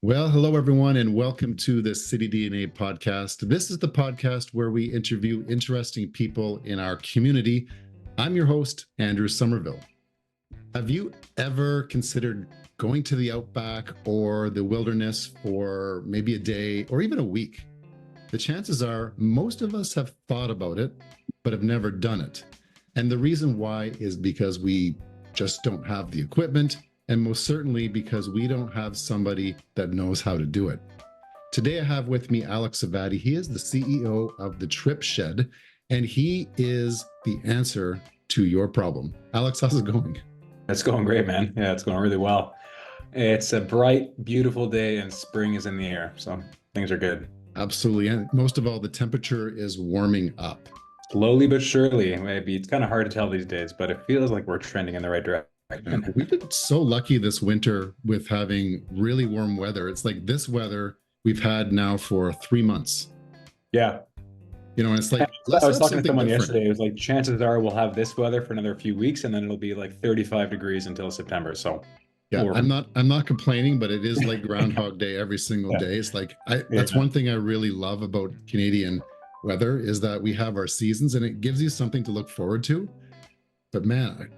Well, hello everyone, and welcome to the City DNA podcast. This is the podcast where we interview interesting people in our community. I'm your host, Andrew Somerville. Have you ever considered going to the outback or the wilderness for maybe a day or even a week? The chances are most of us have thought about it, but have never done it. And the reason why is because we just don't have the equipment, and most certainly because we don't have somebody that knows how to do it. Today I have with me Alex Savatti. He is the CEO of the TripShed, and he is the answer to your problem. Alex, how's it going? It's going great, man. Yeah, it's going really well. It's a bright, beautiful day and spring is in the air. So things are good. Absolutely. And most of all, the temperature is warming up. Slowly but surely, maybe. It's kind of hard to tell these days, but it feels like we're trending in the right direction. We've been so lucky this winter with having really warm weather. It's like this weather we've had now for 3 months. Yeah. And it's I like, let's was have talking to something someone different. yesterday. It was like, chances are we'll have this weather for another few weeks, and then it'll be like 35 degrees until September. So, Yeah, or I'm not complaining, but it is like Groundhog Day every single yeah, day. It's like that's yeah. one thing I really love about Canadian weather is that we have our seasons and it gives you something to look forward to. But man,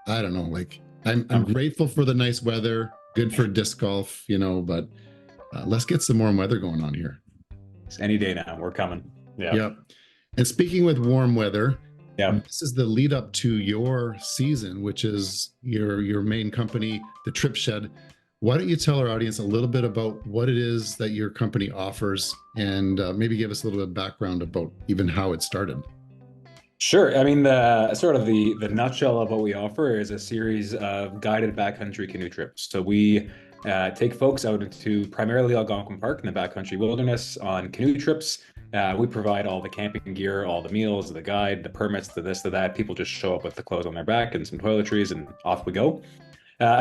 I don't know, like I'm Um, grateful for the nice weather, good for disc golf, but let's get some warm weather going on here. it's any day now. We're coming. Yeah. Yep. And speaking with warm weather, Yeah. this is the lead up to your season, which is your main company, the TripShed. Why don't you tell our audience a little bit about what it is that your company offers, and maybe give us a little bit of background about even how it started? Sure. I mean, the sort of the nutshell of what we offer is a series of guided backcountry canoe trips. So we take folks out into primarily Algonquin Park in the backcountry wilderness on canoe trips. We provide all the camping gear, all the meals, the guide, the permits, the this, the that. People just show up with the clothes on their back and some toiletries, and off we go.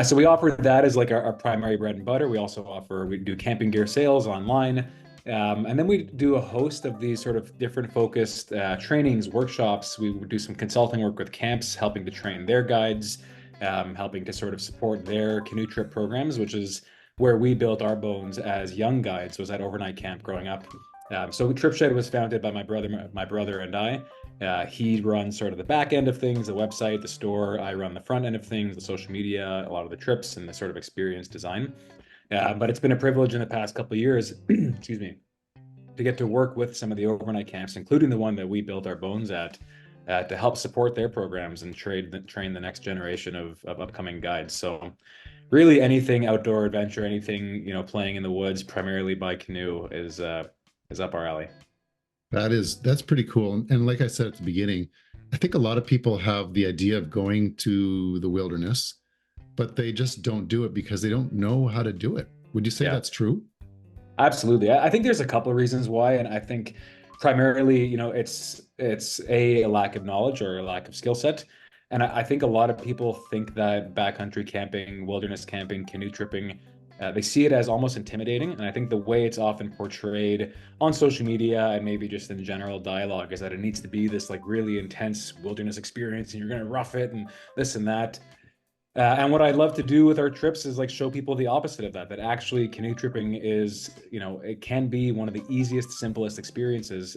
So we offer that as like our primary bread and butter. We do camping gear sales online. And then we do a host of these sort of different focused trainings, workshops. We would do some consulting work with camps, helping to train their guides, helping to sort of support their canoe trip programs, which is where we built our bones as young guides, was at overnight camp growing up. So TripShed was founded by my brother and I. He runs sort of the back end of things, the website, the store. I run the front end of things, the social media, a lot of the trips, and the sort of experience design. But it's been a privilege in the past couple of years, excuse me, to get to work with some of the overnight camps, including the one that we built our bones at, to help support their programs and train the next generation of upcoming guides. So really anything outdoor adventure, anything, playing in the woods, primarily by canoe is up our alley. That's pretty cool. And like I said at the beginning, I think a lot of people have the idea of going to the wilderness, but they just don't do it because they don't know how to do it. Would you say Yeah. that's true? Absolutely. I think there's a couple of reasons why, and I think primarily, it's a lack of knowledge or a lack of skill set. And I think a lot of people think that backcountry camping, wilderness camping, canoe tripping, they see it as almost intimidating. And I think the way it's often portrayed on social media and maybe just in general dialogue is that it needs to be this like really intense wilderness experience and you're going to rough it and this and that. And what I'd love to do with our trips is like show people the opposite of that, that actually canoe tripping is, it can be one of the easiest, simplest experiences,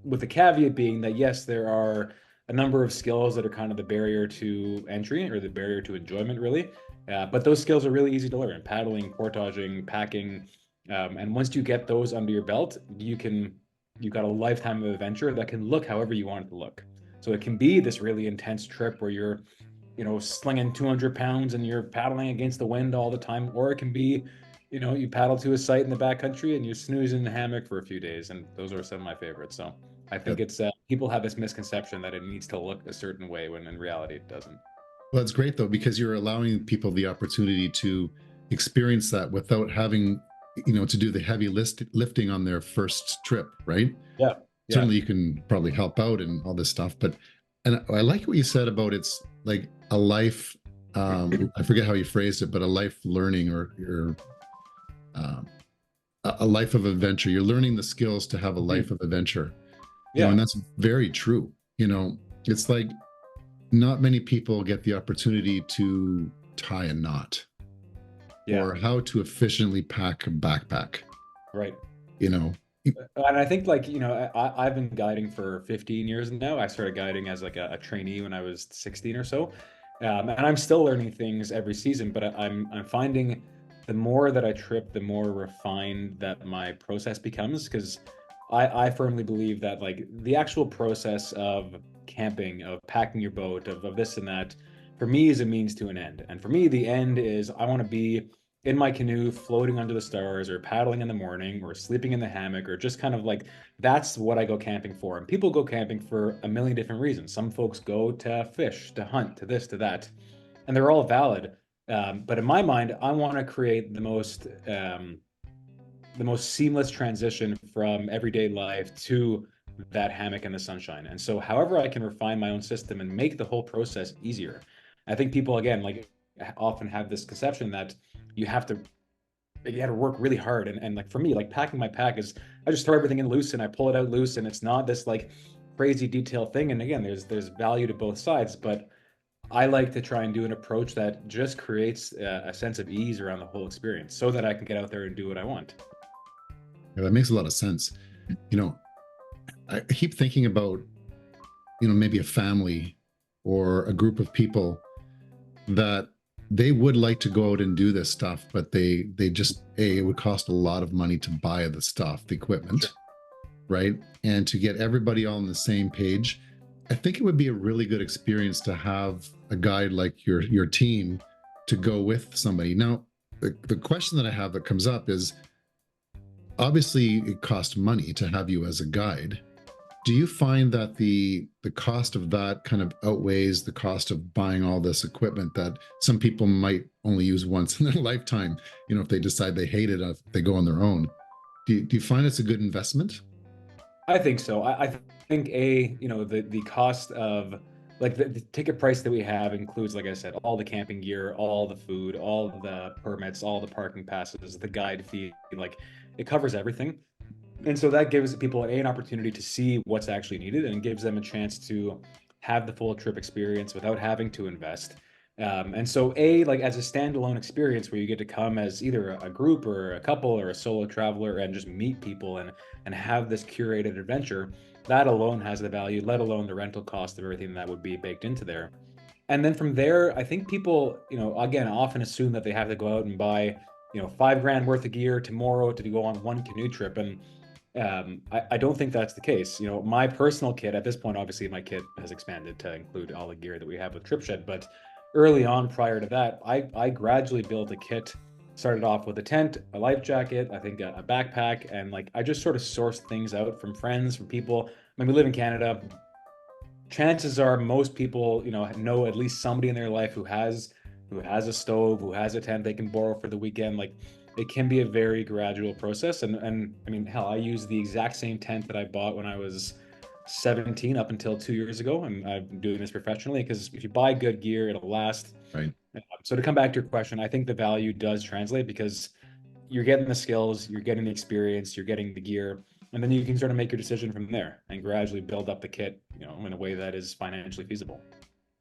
with the caveat being that, yes, there are a number of skills that are kind of the barrier to entry or the barrier to enjoyment, really. But those skills are really easy to learn: paddling, portaging, packing. And once you get those under your belt, you've got a lifetime of adventure that can look however you want it to look. So it can be this really intense trip where you're slinging 200 pounds and you're paddling against the wind all the time. Or it can be, you paddle to a site in the backcountry and you snooze in the hammock for a few days. And those are some of my favorites. So I Yeah. think it's people have this misconception that it needs to look a certain way when in reality it doesn't. Well, it's great though, because you're allowing people the opportunity to experience that without having, to do the heavy lifting on their first trip, right? Yeah. Yeah. Certainly you can probably help out and all this stuff, but, and I like what you said about it's like a life, I forget how you phrased it, but a life learning or your, um, a life of adventure. You're learning the skills to have a life Mhm. of adventure, and Yeah. that's very true. It's like not many people get the opportunity to tie a knot. Yeah. or how to efficiently pack a backpack, Right. you know. And I think like, I've been guiding for 15 years now. I started guiding as like a trainee when I was 16 or so. And I'm still learning things every season, but I'm finding the more that I trip, the more refined that my process becomes. Because I firmly believe that like the actual process of camping, of packing your boat, of this and that, for me is a means to an end. And for me, the end is I want to be in my canoe floating under the stars or paddling in the morning or sleeping in the hammock or just kind of like that's what I go camping for. And people go camping for a million different reasons. Some folks go to fish, to hunt, to this, to that, and they're all valid. But in my mind, I want to create the most seamless transition from everyday life to that hammock in the sunshine. And so, however, I can refine my own system and make the whole process easier. I think people, again, like often have this conception that you have to you got to work really hard. And like for me, like packing my pack is I just throw everything in loose and I pull it out loose, and it's not this like crazy detailed thing. And again, there's value to both sides, but I like to try and do an approach that just creates a sense of ease around the whole experience so that I can get out there and do what I want. Yeah, that makes a lot of sense. You know, I keep thinking about, maybe a family or a group of people that they would like to go out and do this stuff, but they just it would cost a lot of money to buy the stuff, the Sure. equipment, right? And to get everybody all on the same page, I think it would be a really good experience to have a guide like your team to go with somebody. Now, the question that I have that comes up is obviously it costs money to have you as a guide. Do you find that the cost of that kind of outweighs the cost of buying all this equipment that some people might only use once in their lifetime, if they decide they hate it, if they go on their own? Do you find it's a good investment? I think so. I think the cost of like the ticket price that we have includes, like I said, all the camping gear, all the food, all the permits, all the parking passes, the guide fee, like it covers everything. And so that gives people an opportunity to see what's actually needed and gives them a chance to have the full trip experience without having to invest. And so, like as a standalone experience where you get to come as either a group or a couple or a solo traveler and just meet people and have this curated adventure, that alone has the value, let alone the rental cost of everything that would be baked into there. And then from there, I think people, again, often assume that they have to go out and buy, 5 grand worth of gear tomorrow to go on one canoe trip. And I don't think that's the case. My personal kit at this point, obviously, my kit has expanded to include all the gear that we have with TripShed. But early on, prior to that, I gradually built a kit. Started off with a tent, a life jacket, I think a backpack, and like I just sort of sourced things out from friends, from people. I mean, we live in Canada. Chances are most people, know at least somebody in their life who has a stove, who has a tent they can borrow for the weekend. Like it can be a very gradual process. And I mean, hell, I use the exact same tent that I bought when I was 17 up until 2 years ago. And I'm doing this professionally because if you buy good gear, it'll last. Right. So to come back to your question, I think the value does translate because you're getting the skills, you're getting the experience, you're getting the gear, and then you can sort of make your decision from there and gradually build up the kit, in a way that is financially feasible.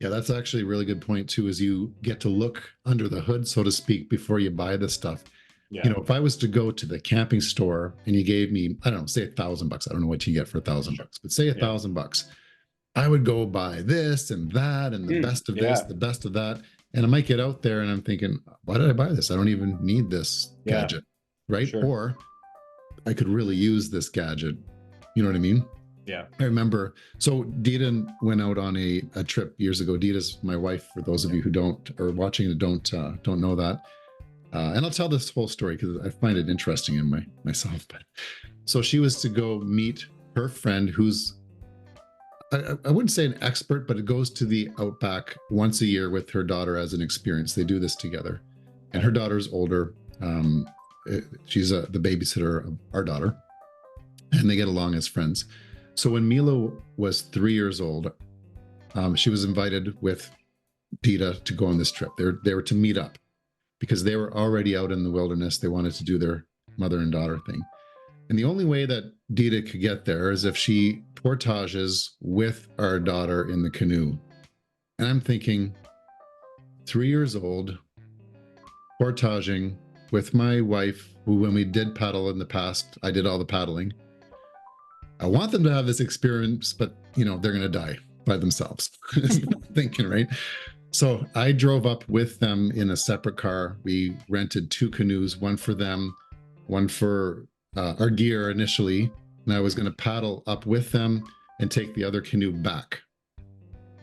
Yeah, that's actually a really good point too, is you get to look under the hood, so to speak, before you buy this stuff. Yeah, If I was to go to the camping store and you gave me, I don't know, say $1,000, I don't know what you get for $1,000, but say a yeah, thousand bucks, I would go buy this and that and the best of this, yeah, the best of that. And I might get out there and I'm thinking, why did I buy this? I don't even need this yeah, gadget. Right. sure, Or I could really use this gadget. You know what I mean? yeah, I remember. So Dita went out on a trip years ago. Dita's my wife, for those of you who don't or watching and don't know that. And I'll tell this whole story because I find it interesting in myself. But so she was to go meet her friend who's I wouldn't say an expert, but it goes to the outback once a year with her daughter as an experience. They do this together, and her daughter's older. She's the babysitter of our daughter, and they get along as friends. So when Milo was 3 years old, she was invited with Dita to go on this trip. They were to meet up because they were already out in the wilderness. They wanted to do their mother and daughter thing. And the only way that Dita could get there is if she portages with our daughter in the canoe. And I'm thinking, 3 years old, portaging with my wife, who, when we did paddle in the past, I did all the paddling. I want them to have this experience, but they're going to die by themselves. Thinking, right? So I drove up with them in a separate car. We rented 2 canoes, one for them, one for our gear initially. And I was going to paddle up with them and take the other canoe back.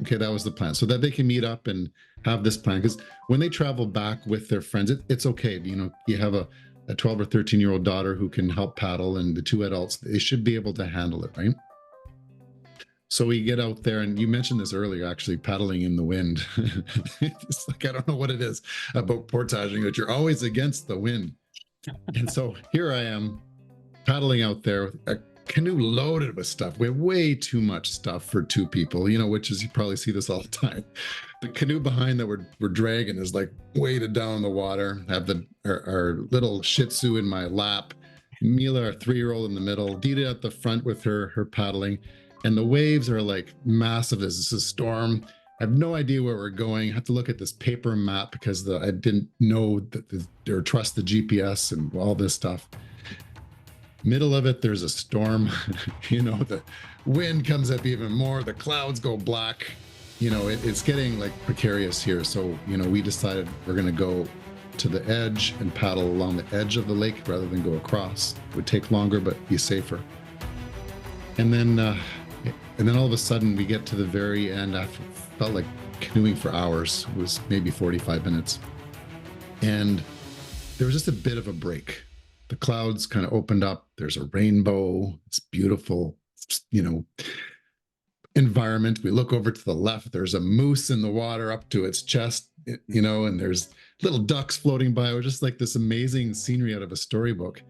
Okay, that was the plan, so that they can meet up and have this plan. Because when they travel back with their friends, it's okay. You have a 12 or 13-year-old daughter who can help paddle, and the 2 adults, they should be able to handle it, right? So we get out there, and you mentioned this earlier, actually, paddling in the wind. It's like, I don't know what it is about portaging, that you're always against the wind. And so here I am paddling out there with a canoe loaded with stuff. We have way too much stuff for 2 people, which is, you probably see this all the time. The canoe behind that we're dragging is like weighted down in the water. I have our little Shih Tzu in my lap, Mila, our 3-year-old, in the middle, Dita at the front with her paddling. And the waves are like massive. This is a storm. I have no idea where we're going. I have to look at this paper map because I didn't know or trust the GPS and all this stuff. Middle of it, there's a storm. The wind comes up even more. The clouds go black. It's getting like precarious here. So, we decided we're going to go to the edge and paddle along the edge of the lake rather than go across. It would take longer, but be safer. And then all of a sudden we get to the very end. After felt like canoeing for hours. It was maybe 45 minutes. And there was just a bit of a break. The clouds kind of opened up. There's a rainbow. It's beautiful, environment. We look over to the left. There's a moose in the water up to its chest, and there's little ducks floating by. It was just like this amazing scenery out of a storybook.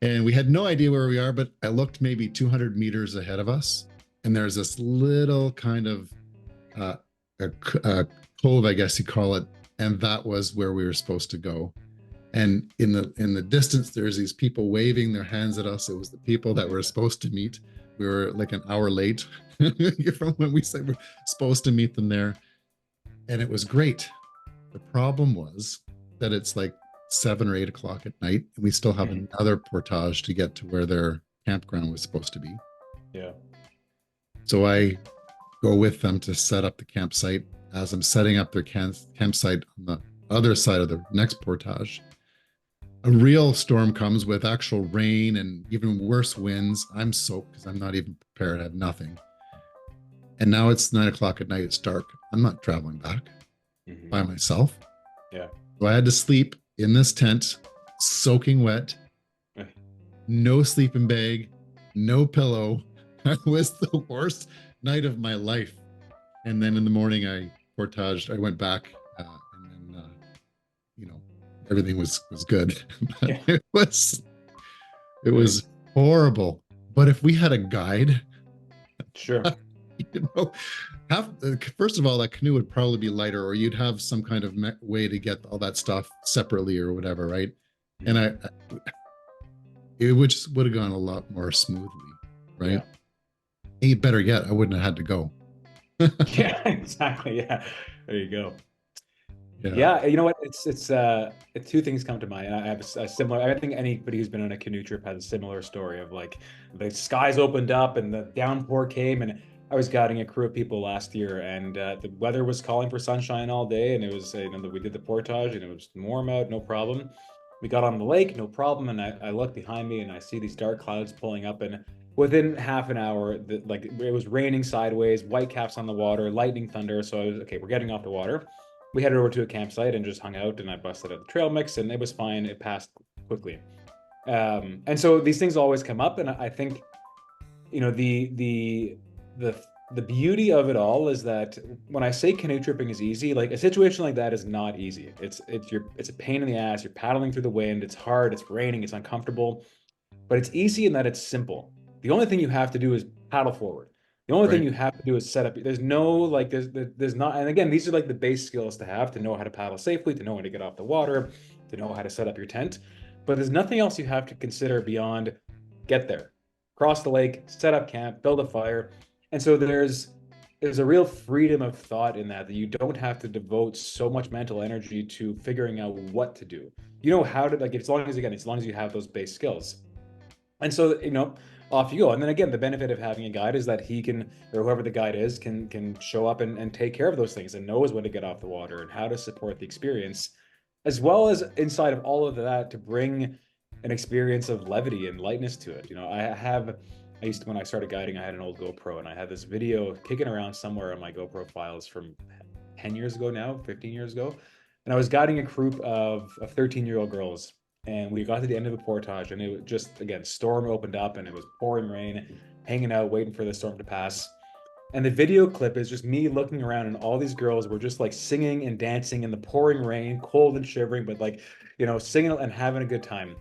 And we had no idea where we are, but I looked maybe 200 meters ahead of us. And there's this little kind of a cove, I guess you call it. And that was where we were supposed to go. And in the distance, there's these people waving their hands at us. It was the people that we're supposed to meet. We were like an hour late from when we said we're supposed to meet them there. And it was great. The problem was that it's like 7 or 8 o'clock at night, and we still have another portage to get to where their campground was supposed to be. Yeah. So I go with them to set up the campsite. As I'm setting up their campsite on the other side of the next portage, a real storm comes with actual rain and even worse winds. I'm soaked because I'm not even prepared. I have nothing. And now it's 9 o'clock at night. It's dark. I'm not traveling back by myself. Yeah. So I had to sleep in this tent, soaking wet, no sleeping bag, no pillow. It was the worst night of my life. And then in the morning, I portaged. I went back, and then everything was good. But Yeah. it was horrible. But if we had a guide, Sure. First of all, that canoe would probably be lighter, or you'd have some kind of way to get all that stuff separately or whatever, right? And it would have gone a lot more smoothly, right? Yeah. Better yet, I wouldn't have had to go. Yeah, exactly. Yeah, there you go. Yeah. Yeah, you know what? It's 2 things come to mind. I have a similar. I think anybody who's been on a canoe trip has a similar story of like the skies opened up and the downpour came. And I was guiding a crew of people last year, and the weather was calling for sunshine all day, and it was we did the portage and it was warm out, no problem. We got on the lake, no problem, and I look behind me and I see these dark clouds pulling up, and within half an hour, it was raining sideways, white caps on the water, lightning, thunder. So I was okay. We're getting off the water. We headed over to a campsite and just hung out, and I busted out the trail mix, and it was fine. It passed quickly. And so these things always come up, and I think, the beauty of it all is that when I say canoe tripping is easy, like a situation like that is not easy. It's a pain in the ass. You're paddling through the wind. It's hard. It's raining. It's uncomfortable, but it's easy in that it's simple. The only thing you have to do is paddle forward. The only thing you have to do is set up. There's no there's not. And again, these are like the base skills to know how to paddle safely, to know when to get off the water, to know how to set up your tent. But there's nothing else you have to consider beyond get there, cross the lake, set up camp, build a fire. And so there's there's a real freedom of thought in that you don't have to devote so much mental energy to figuring out what to do. You know how to, like, as long as, again, as long as you have those base skills. And so, off you go. And then again, the benefit of having a guide is that he can, or whoever the guide is, can show up and take care of those things and knows when to get off the water and how to support the experience, as well as inside of all of that to bring an experience of levity and lightness to it. I used to, when I started guiding, I had an old GoPro and I had this video kicking around somewhere on my GoPro files from 10 years ago now, 15 years ago. And I was guiding a group of 13-year-old girls. And we got to the end of the portage and it was just, again, storm opened up and it was pouring rain, hanging out, waiting for the storm to pass. And the video clip is just me looking around and all these girls were just like singing and dancing in the pouring rain, cold and shivering, but like, singing and having a good time.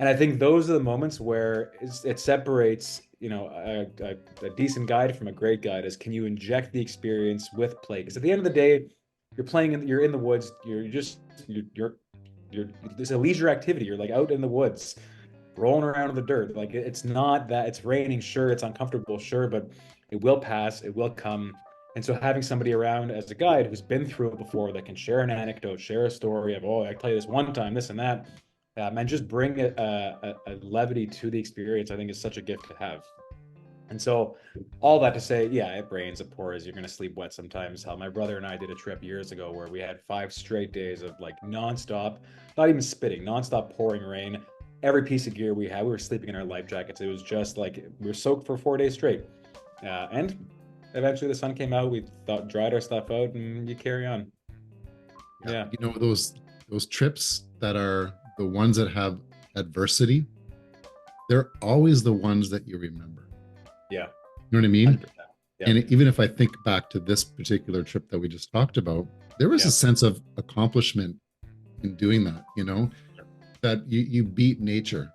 And I think those are the moments where it separates, a decent guide from a great guide is, can you inject the experience with play? Because at the end of the day, you're in the woods, you're it's a leisure activity. You're like out in the woods, rolling around in the dirt. Like, it's not that it's raining, sure, it's uncomfortable, sure, but it will pass, it will come. And so having somebody around as a guide who's been through it before, that can share an anecdote, share a story of, oh, I tell you this one time, this and that, and just bring a levity to the experience, I think is such a gift to have. And so all that to say, yeah, it rains, it pours, you're going to sleep wet sometimes. How my brother and I did a trip years ago where we had 5 straight days of like nonstop, not even spitting, nonstop pouring rain. Every piece of gear we had, we were sleeping in our life jackets. It was just like we were soaked for 4 days straight. And eventually the sun came out, we dried our stuff out, and you carry on. Yeah. Those trips that are the ones that have adversity, they're always the ones that you remember. Yeah. You know what I mean? Yeah. And even if I think back to this particular trip that we just talked about, there was a sense of accomplishment in doing that, that you beat nature.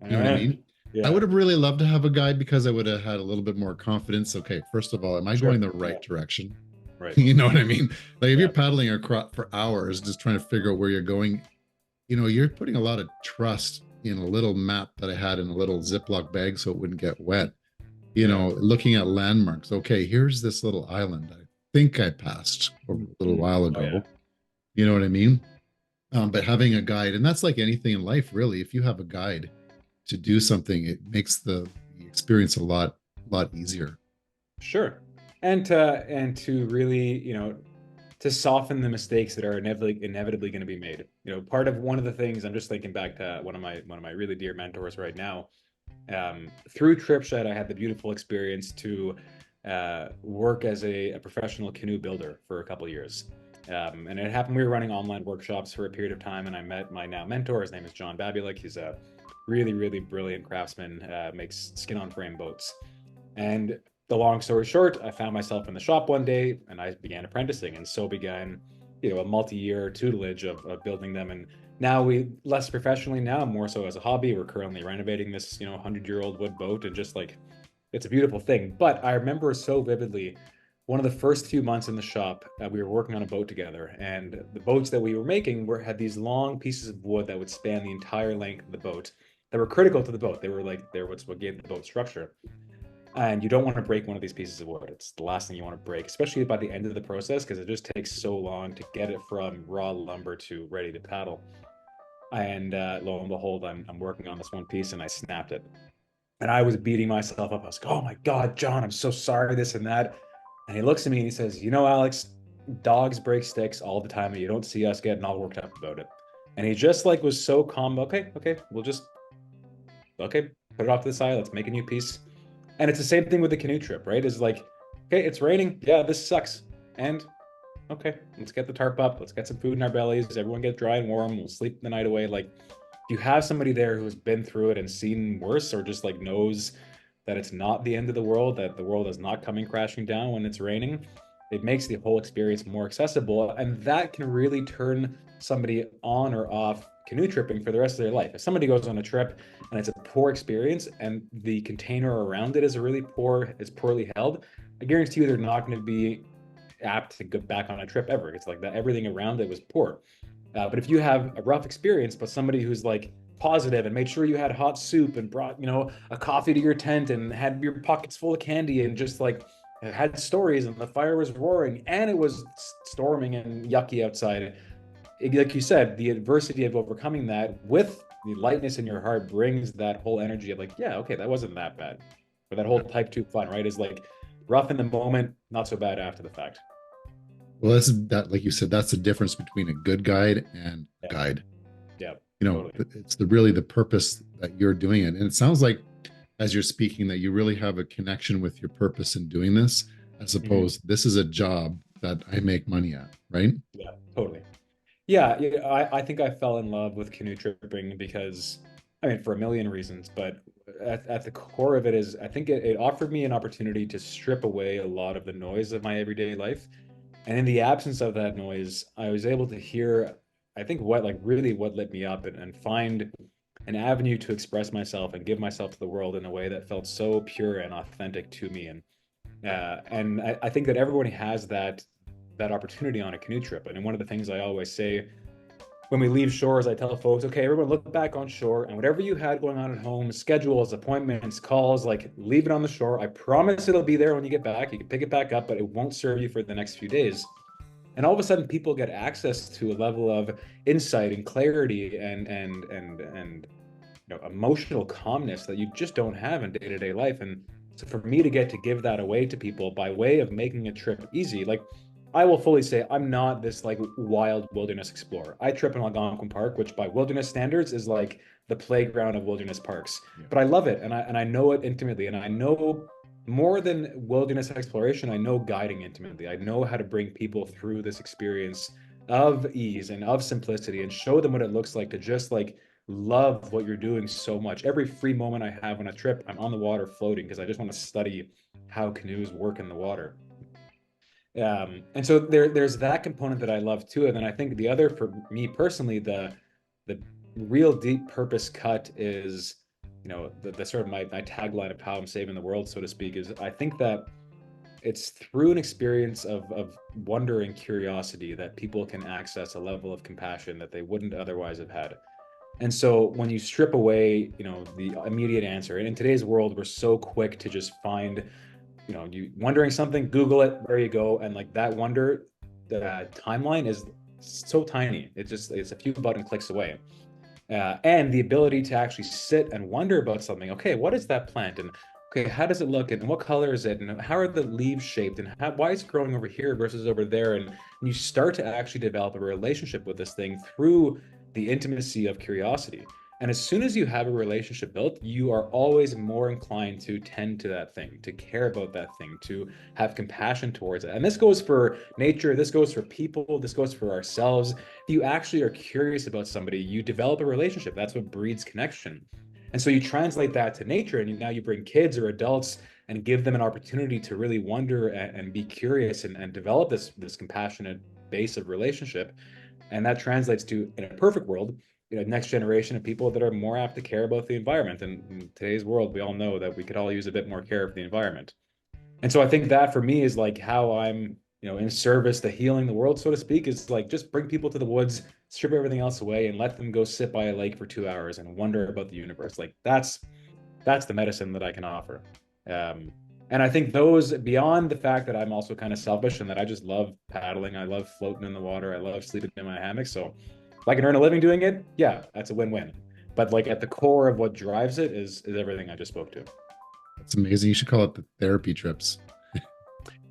You know what I mean? Yeah. I would have really loved to have a guide because I would have had a little bit more confidence. Okay, first of all, am I going the right direction? Right. You know what I mean? Like if you're paddling across for hours just trying to figure out where you're going, you're putting a lot of trust in a little map that I had in a little Ziploc bag so it wouldn't get wet. Looking at landmarks. Okay, here's this little island I think I passed a little while ago. Oh, yeah. You know what I mean? But having a guide, and that's like anything in life, really. If you have a guide to do something, it makes the experience a lot easier. Sure. And to really, to soften the mistakes that are inevitably going to be made. Part of one of the things, I'm just thinking back to one of my really dear mentors right now. Through TripShed, I had the beautiful experience to work as a professional canoe builder for a couple of years. And it happened, we were running online workshops for a period of time, and I met my now mentor. His name is John Babulik. He's a really, really brilliant craftsman, makes skin on frame boats. And the long story short, I found myself in the shop one day and I began apprenticing, and so began, a multi-year tutelage of building them. And now we, less professionally now, more so as a hobby, we're currently renovating this, 100-year-old wood boat, and just like, it's a beautiful thing. But I remember so vividly, one of the first few months in the shop, we were working on a boat together, and the boats that we were making had these long pieces of wood that would span the entire length of the boat that were critical to the boat. They're what gave the boat structure. And you don't want to break one of these pieces of wood. It's the last thing you want to break, especially by the end of the process, because it just takes so long to get it from raw lumber to ready to paddle. And lo and behold, I'm working on this one piece and I snapped it. And I was beating myself up. I was like, oh my God, John, I'm so sorry, this and that. And he looks at me and he says, Alex, dogs break sticks all the time and you don't see us getting all worked up about it. And he just like was so calm. Okay, we'll just, put it off to the side. Let's make a new piece. And it's the same thing with the canoe trip, right? It's like, okay, it's raining. Yeah, this sucks. And okay, let's get the tarp up. Let's get some food in our bellies. Everyone get dry and warm. We'll sleep the night away. Like, you have somebody there who's been through it and seen worse, or just like knows that it's not the end of the world, that the world is not coming crashing down when it's raining. It makes the whole experience more accessible. And that can really turn somebody on or off canoe tripping for the rest of their life. If somebody goes on a trip and it's a poor experience and the container around it is poorly held, I guarantee you they're not going to be apt to go back on a trip ever. It's like that everything around it was poor. But if you have a rough experience, but somebody who's like positive and made sure you had hot soup and brought, a coffee to your tent and had your pockets full of candy and just like it had stories and the fire was roaring and it was storming and yucky outside. Like you said, the adversity of overcoming that with the lightness in your heart brings that whole energy of like, yeah, okay, that wasn't that bad. But that whole type two fun, right, is like rough in the moment, not so bad after the fact. Well, that's that, like you said, that's the difference between a good guide and a Yeah, guide. yeah, You know, totally. it's the really the purpose that you're doing it. And it sounds like as you're speaking that you really have a connection with your purpose in doing this, as Mhm. opposed this is a job that I make money at, right? Yeah, totally. Yeah, yeah, I think I fell in love with canoe tripping because, I mean, for a million reasons, but at the core of it is I think it offered me an opportunity to strip away a lot of the noise of my everyday life. And in the absence of that noise, I was able to hear, I think, what like really what lit me up and find an avenue to express myself and give myself to the world in a way that felt so pure and authentic to me. And I think that everybody has that opportunity on a canoe trip. And one of the things I always say when we leave shores, I tell folks, okay, everyone look back on shore and whatever you had going on at home, schedules, appointments, calls, like leave it on the shore. I promise it'll be there when you get back. You can pick it back up, but it won't serve you for the next few days. And all of a sudden people get access to a level of insight and clarity and emotional calmness that you just don't have in day-to-day life. And so for me to give that away to people by way of making a trip easy, like I will fully say I'm not this like wild wilderness explorer. I trip in Algonquin Park, which by wilderness standards is like the playground of wilderness parks. Yeah. But I love it and I know it intimately. And I know more than wilderness exploration, I know guiding intimately. I know how to bring people through this experience of ease and of simplicity and show them what it looks like to just like love what you're doing so much. Every free moment I have on a trip, I'm on the water floating because I just want to study how canoes work in the water. And so there's that component that I love too. And then I think the other for me personally, the real deep purpose cut is, the sort of my tagline of how I'm saving the world, so to speak, is I think that it's through an experience of wonder and curiosity that people can access a level of compassion that they wouldn't otherwise have had. And so when you strip away, the immediate answer, and in today's world, we're so quick to just find, you wondering something, Google it, there you go. And like that wonder, the timeline is so tiny. It's a few button clicks away. And the ability to actually sit and wonder about something. Okay, what is that plant? And okay, how does it look? And what color is it? And how are the leaves shaped? And why is it growing over here versus over there? And you start to actually develop a relationship with this thing through the intimacy of curiosity. And as soon as you have a relationship built, you are always more inclined to tend to that thing, to care about that thing, to have compassion towards it. And this goes for nature, this goes for people, this goes for ourselves. If you actually are curious about somebody, you develop a relationship. That's what breeds connection. And so you translate that to nature, and now you bring kids or adults and give them an opportunity to really wonder and be curious and develop this compassionate base of relationship. And that translates to, in a perfect world, next generation of people that are more apt to care about the environment. And in today's world, we all know that we could all use a bit more care for the environment. And so I think that for me is like how I'm, in service to healing the world, so to speak, is like just bring people to the woods, strip everything else away, and let them go sit by a lake for 2 hours and wonder about the universe. Like that's the medicine that I can offer. Um, and I think those, beyond the fact that I'm also kind of selfish and that I just love paddling, I love floating in the water, I love sleeping in my hammock. So if I can earn a living doing it, yeah, that's a win-win. But like at the core of what drives it is everything I just spoke to. That's amazing. You should call it the therapy trips.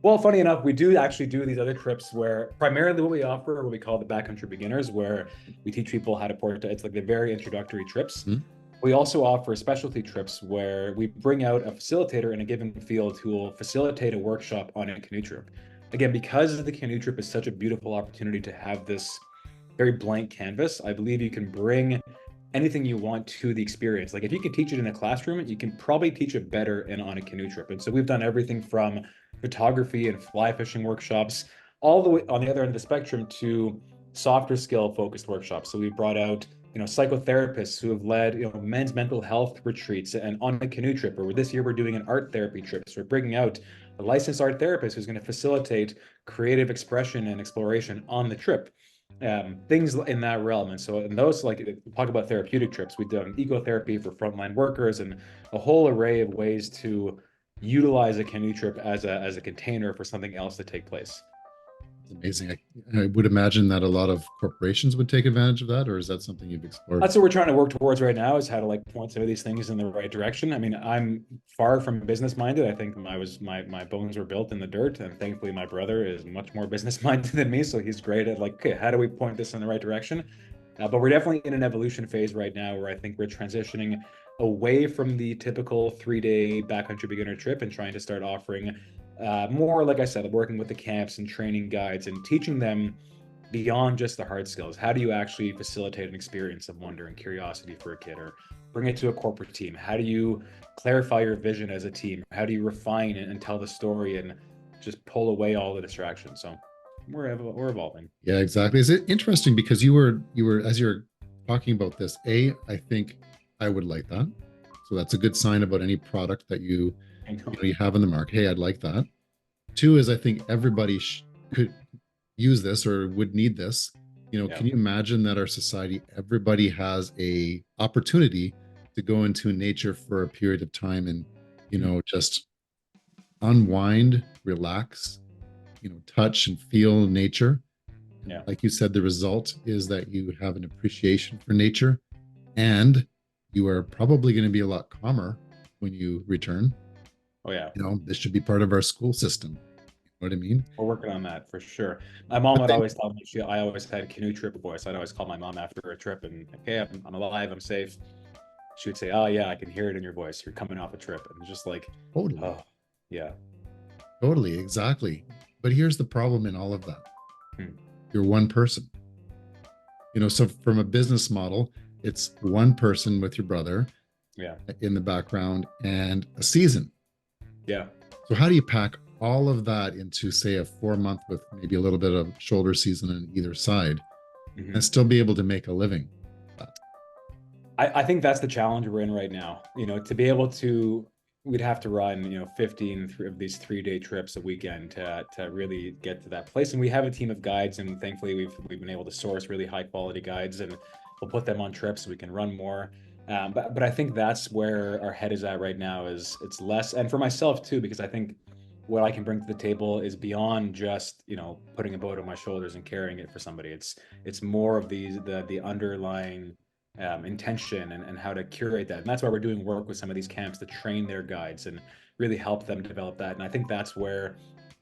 Well, funny enough, we do actually do these other trips where primarily what we offer are what we call the backcountry beginners, where we teach people how to port. It's like the very introductory trips. Hmm? We also offer specialty trips where we bring out a facilitator in a given field who will facilitate a workshop on a canoe trip. Again, because the canoe trip is such a beautiful opportunity to have this very blank canvas, I believe you can bring anything you want to the experience. Like if you can teach it in a classroom, you can probably teach it better on a canoe trip. And so we've done everything from photography and fly fishing workshops, all the way on the other end of the spectrum to softer skill focused workshops. So we brought out psychotherapists who have led men's mental health retreats and on a canoe trip, or this year we're doing an art therapy trip, so we're bringing out a licensed art therapist who's going to facilitate creative expression and exploration on the trip, things in that realm. And so in those, like, talk about therapeutic trips, we've done ecotherapy for frontline workers and a whole array of ways to utilize a canoe trip as a container for something else to take place. It's amazing. I would imagine that a lot of corporations would take advantage of that, or is that something you've explored? That's what we're trying to work towards right now, is how to like point some of these things in the right direction. I mean, I'm far from business minded. I think my bones were built in the dirt, and thankfully my brother is much more business minded than me, so he's great at like, okay, how do we point this in the right direction? But we're definitely in an evolution phase right now where I think we're transitioning away from the typical 3-day backcountry beginner trip and trying to start offering more, like I said, working with the camps and training guides and teaching them beyond just the hard skills. How do you actually facilitate an experience of wonder and curiosity for a kid, or bring it to a corporate team? How do you clarify your vision as a team? How do you refine it and tell the story and just pull away all the distractions? So we're evolving. Yeah, exactly. Is it interesting because you were as you're talking about this, I think I would like that. So that's a good sign about any product that I know. you have in the market. Hey, I'd like that. Two is I think everybody could use this or would need this. Yeah. Can you imagine that our society, everybody has a opportunity to go into nature for a period of time and, just unwind, relax, touch and feel nature. Yeah. Like you said, the result is that you have an appreciation for nature and you are probably going to be a lot calmer when you return. Oh yeah. This should be part of our school system. You know what I mean? We're working on that for sure. My mom I would think always tell me I always had canoe trip voice. I'd always call my mom after a trip and, okay, I'm alive, I'm safe. She would say, "Oh yeah, I can hear it in your voice. You're coming off a trip." And just like, totally, oh yeah. totally, exactly. But here's the problem in all of that. Hmm. You're one person. So from a business model, it's one person with your brother Yeah. in the background and a season. Yeah. So how do you pack all of that into, say, a 4 month with maybe a little bit of shoulder season on either side and Mhm. still be able to make a living? I think that's the challenge we're in right now. To be able to, we'd have to run, 15 of these 3-day trips a weekend to really get to that place. And we have a team of guides, and thankfully we've been able to source really high quality guides, and we'll put them on trips so we can run more. But I think that's where our head is at right now. Is it's less, and for myself too, because I think what I can bring to the table is beyond just putting a boat on my shoulders and carrying it for somebody. It's more of the underlying intention and how to curate that. And that's why we're doing work with some of these camps to train their guides and really help them develop that. And I think that's where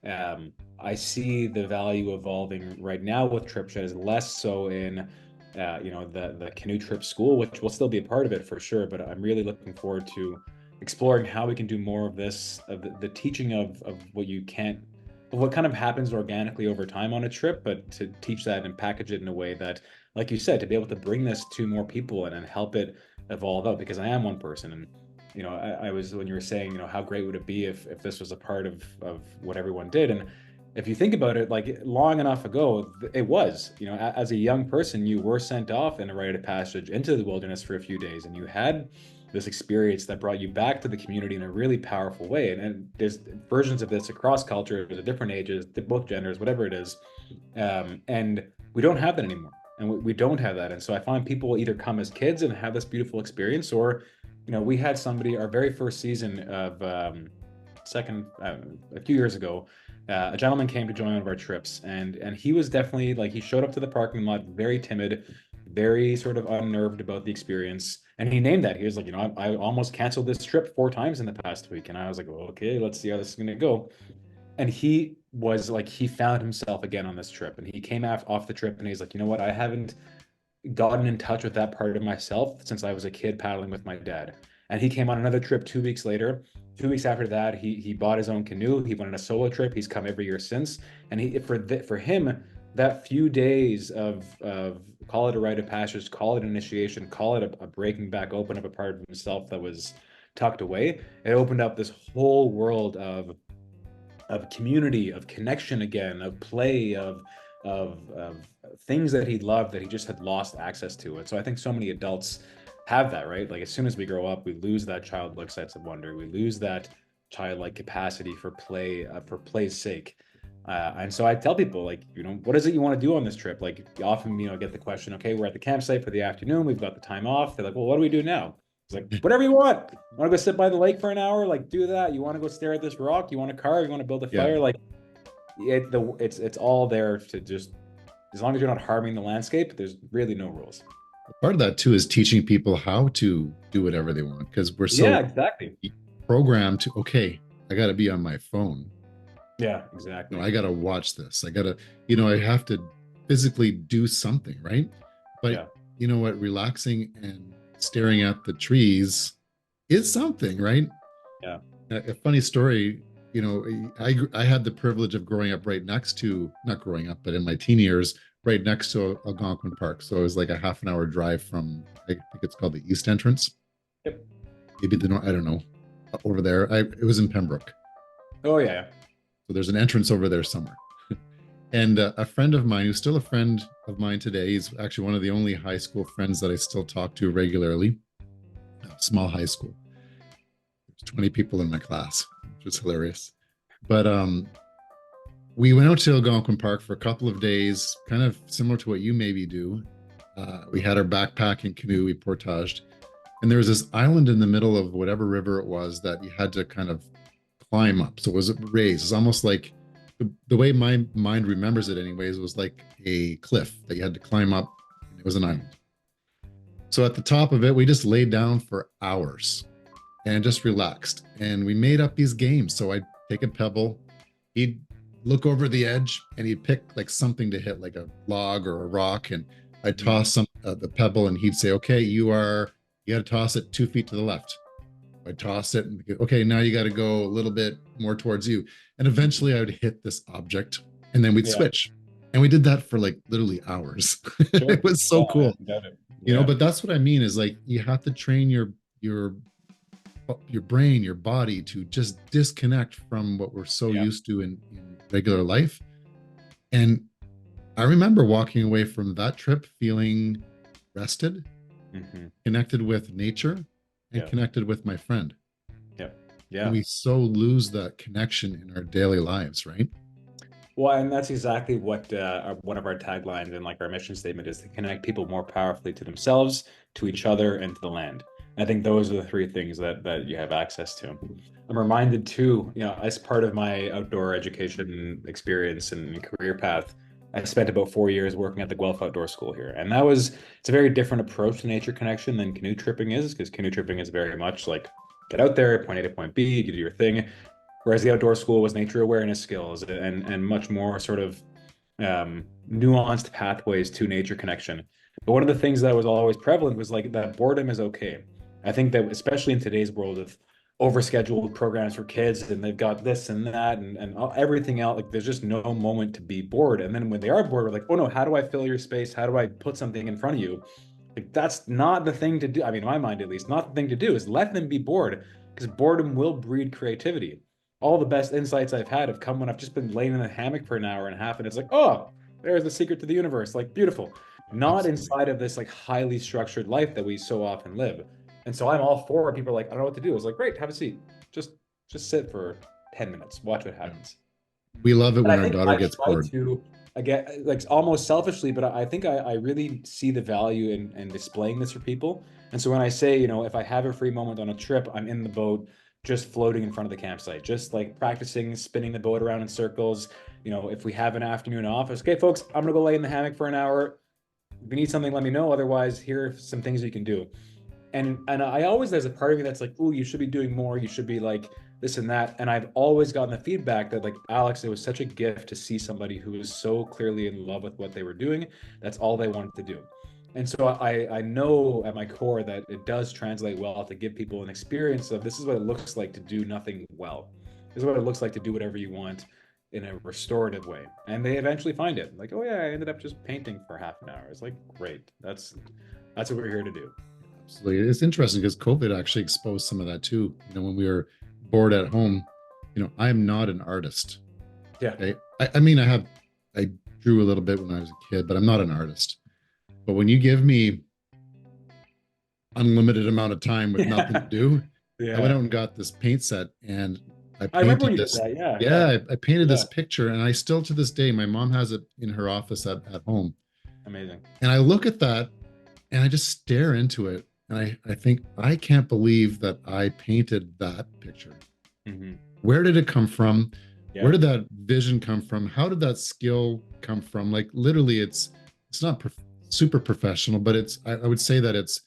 I see the value evolving right now with TripShed, is less so in the canoe trip school, which will still be a part of it for sure. But I'm really looking forward to exploring how we can do more of this, of the teaching of what you can't, of what kind of happens organically over time on a trip, but to teach that and package it in a way that, like you said, to be able to bring this to more people and help it evolve out. Because I am one person, and I was, when you were saying, how great would it be if this was a part of what everyone did, and if you think about it, like long enough ago, it was, as a young person, you were sent off in a rite of passage into the wilderness for a few days, and you had this experience that brought you back to the community in a really powerful way. And there's versions of this across cultures, at different ages, both genders, whatever it is. And we don't have that anymore. And we don't have that. And so I find people will either come as kids and have this beautiful experience, or, we had somebody, our very first season of second, a few years ago, a gentleman came to join one of our trips, and he was definitely like, he showed up to the parking lot very timid, very sort of unnerved about the experience. And he named that. He was like, I almost canceled this trip 4 times in the past week. And I was like, well, okay, let's see how this is going to go. And he was like, he found himself again on this trip. And he came off the trip and he's like, you know what? I haven't gotten in touch with that part of myself since I was a kid paddling with my dad. And he came on another trip 2 weeks later. 2 weeks after that, he bought his own canoe. He went on a solo trip. He's come every year since. And for him, that few days of call it a rite of passage, call it initiation, call it a breaking back open of a part of himself that was tucked away, it opened up this whole world of community, of connection again, of play, of things that he loved that he just had lost access to. And so I think so many adults have that, right? Like as soon as we grow up, we lose that childlike sense of wonder. We lose that childlike capacity for play's sake. And so I tell people, like, what is it you want to do on this trip? Like, you often, get the question, okay, we're at the campsite for the afternoon. We've got the time off. They're like, well, what do we do now? It's like, whatever you want. You want to go sit by the lake for an hour? Like, do that. You want to go stare at this rock? You want to carve? You want to build a Yeah. fire? Like, it's all there to just, as long as you're not harming the landscape, there's really no rules. Part of that too is teaching people how to do whatever they want, because we're Yeah, so exactly. programmed to, okay, I got to be on my phone. Yeah, exactly. I got to watch this. I got to, I have to physically do something, right? But Yeah. you know what? Relaxing and staring at the trees is something, right? Yeah. A funny story, I had the privilege of growing up right next to, not growing up, but in my teen years, right next to Algonquin Park. So it was like a half an hour drive from, I think it's called the East Entrance. Yep. Maybe the North, I don't know, over there. It was in Pembroke. Oh yeah. So there's an entrance over there somewhere. And a friend of mine, who's still a friend of mine today, he's actually one of the only high school friends that I still talk to regularly. Small high school. There's 20 people in my class, which was hilarious. But we went out to Algonquin Park for a couple of days, kind of similar to what you maybe do. We had our backpack and canoe, we portaged. And there was this island in the middle of whatever river it was that you had to kind of climb up. So it was raised. It's almost like the way my mind remembers it anyways, was like a cliff that you had to climb up. It was an island. So at the top of it, we just laid down for hours and just relaxed. And we made up these games. So I'd take a pebble, he'd look over the edge and he'd pick like something to hit, like a log or a rock. And I'd toss the pebble and he'd say, okay, you got to toss it 2 feet to the left. I toss it and okay, now you got to go a little bit more towards you. And eventually I would hit this object and then we'd switch. And we did that for like literally hours. Sure. It was so cool. But that's what I mean is like, you have to train your brain, your body to just disconnect from what we're so used to in regular life. And I remember walking away from that trip feeling rested, connected with nature, and connected with my friend. Yeah. And we so lose that connection in our daily lives, right? Well, and that's exactly what one of our taglines and like our mission statement is, to connect people more powerfully to themselves, to each other, and to the land. I think those are the three things that you have access to. I'm reminded too, as part of my outdoor education experience and career path, I spent about 4 years working at the Guelph Outdoor School here. And it's a very different approach to nature connection than canoe tripping is, because canoe tripping is very much like, get out there, point A to point B, you do your thing. Whereas the outdoor school was nature awareness skills and much more sort of nuanced pathways to nature connection. But one of the things that was always prevalent was like that boredom is okay. I think that especially in today's world of overscheduled programs for kids, and they've got this and that and everything else, like there's just no moment to be bored. And then when they are bored, we're like, oh no, how do I fill your space? How do I put something in front of you? Like that's not the thing to do. I mean, in my mind at least, not the thing to do is let them be bored, because boredom will breed creativity. All the best insights I've had have come when I've just been laying in a hammock for an hour and a half, and it's like, oh, there's the secret to the universe. Like beautiful. Not inside of this like highly structured life that we so often live. And so I'm all for people like, I don't know what to do. It's like, great, have a seat. Just sit for 10 minutes, watch what happens. We love it when our daughter gets bored. Again, like almost selfishly, but I think I really see the value in displaying this for people. And so when I say, if I have a free moment on a trip, I'm in the boat, just floating in front of the campsite, just like practicing spinning the boat around in circles. If we have an afternoon off, it's okay, folks, I'm gonna go lay in the hammock for an hour. If you need something, let me know. Otherwise, here are some things you can do. And I always, there's a part of me that's like, oh, you should be doing more. You should be like this and that. And I've always gotten the feedback that like, Alex, it was such a gift to see somebody who was so clearly in love with what they were doing. That's all they wanted to do. And so I know at my core that it does translate well to give people an experience of, this is what it looks like to do nothing well. This is what it looks like to do whatever you want in a restorative way. And they eventually find it. Like, oh yeah, I ended up just painting for half an hour. It's like, great. That's what we're here to do. Absolutely. It's interesting because COVID actually exposed some of that too. When we were bored at home, I'm not an artist. Yeah. Okay? I mean, I drew a little bit when I was a kid, but I'm not an artist. But when you give me unlimited amount of time with nothing to do, I went out and got this paint set and I painted this. I painted this picture, and I still to this day, my mom has it in her office at home. Amazing. And I look at that and I just stare into it. And I think I can't believe that I painted that picture. Hmm. Where did it come from? Where Yeah. did that vision come from? How did that skill come from? Like literally, it's not super professional, but I would say that it's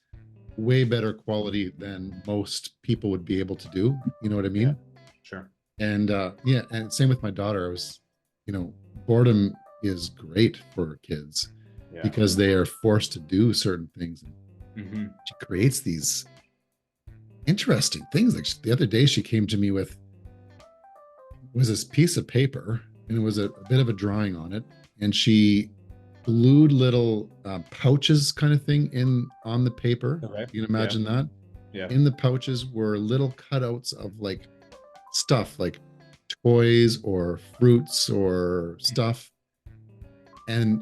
way better quality than most people would be able to do. You know what I Yeah. mean? Sure. And yeah, and same with my daughter. I was, you know, boredom is great for kids Yeah. because they are forced to do certain things. And Hmm. she creates these interesting things. Like the other day, she came to me with was this piece of paper, and it was a bit of a drawing on it, and she glued little pouches kind of thing in on the paper. Okay. You can Yeah. imagine that. Yeah. In the pouches were little cutouts of like stuff like toys or fruits or stuff. And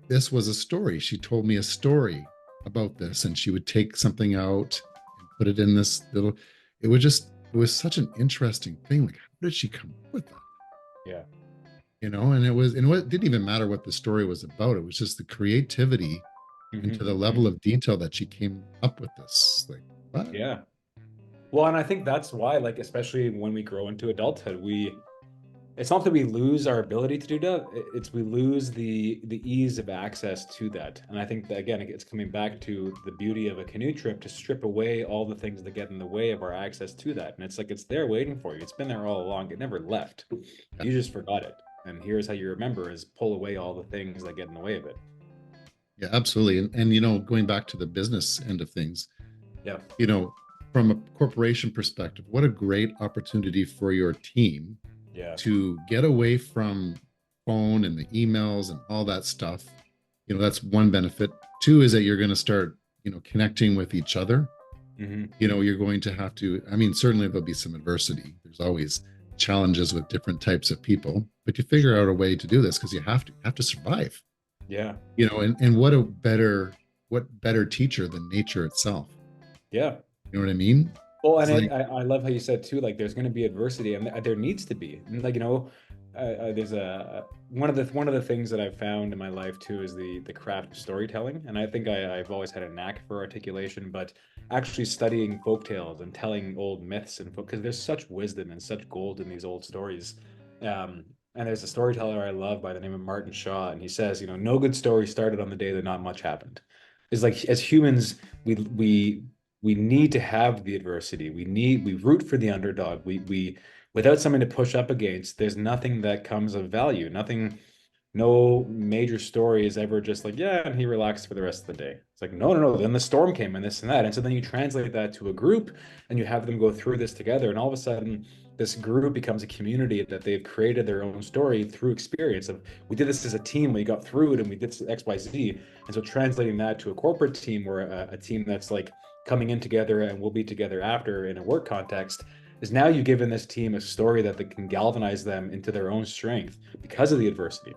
this was a story. She told me a story about this, and she would take something out and put it in this little. It was such an interesting thing. Like, how did she come up with that? Yeah. You know, and it didn't even matter what the story was about. It was just the creativity and to the Hmm. level of detail that she came up with this. Like, what? Yeah. Well, and I think that's why, like, especially when we grow into adulthood, it's not that we lose our ability to do that. It's we lose the ease of access to that. And I think that again, it's coming back to the beauty of a canoe trip to strip away all the things that get in the way of our access to that. And it's like it's there waiting for you. It's been there all along. It never left. Yeah, You just forgot it. And here's how you remember is pull away all the things that get in the way of it. yeah, absolutely. And you know, going back to the business end of things, Yeah. you know, from a corporation perspective, what a great opportunity for your team Yeah. to get away from phone and the emails and all that stuff. You know, that's one benefit. Two is that you're going to start, you know, connecting with each other. Hmm. You know, you're going to have to, I mean, certainly there'll be some adversity. There's always challenges with different types of people, but you figure out a way to do this because you have to survive. Yeah. You know, and what better teacher than nature itself? Yeah. You know what I mean? Well, It's and like, I love how you said too, like there's going to be adversity, and there needs to be. And like there's a one of the things that I've found in my life too is the craft of storytelling, and I think I've always had a knack for articulation, but actually studying folk tales and telling old myths and folk, because there's such wisdom and such gold in these old stories. And there's a storyteller I love by the name of Martin Shaw, and he says, you know, no good story started on the day that not much happened. It's like as humans, we need to have the adversity. We root for the underdog. We without something to push up against, there's nothing that comes of value. Nothing, no major story is ever just like, yeah, and he relaxed for the rest of the day. It's like, no, no, no. Then the storm came and this and that. And so then you translate that to a group and you have them go through this together. And all of a sudden, this group becomes a community that they've created their own story through experience of we did this as a team, we got through it and we did X, Y, Z. And so translating that to a corporate team or a team that's like coming in together and we'll be together after in a work context is now you've given this team a story that they can galvanize them into their own strength because of the adversity.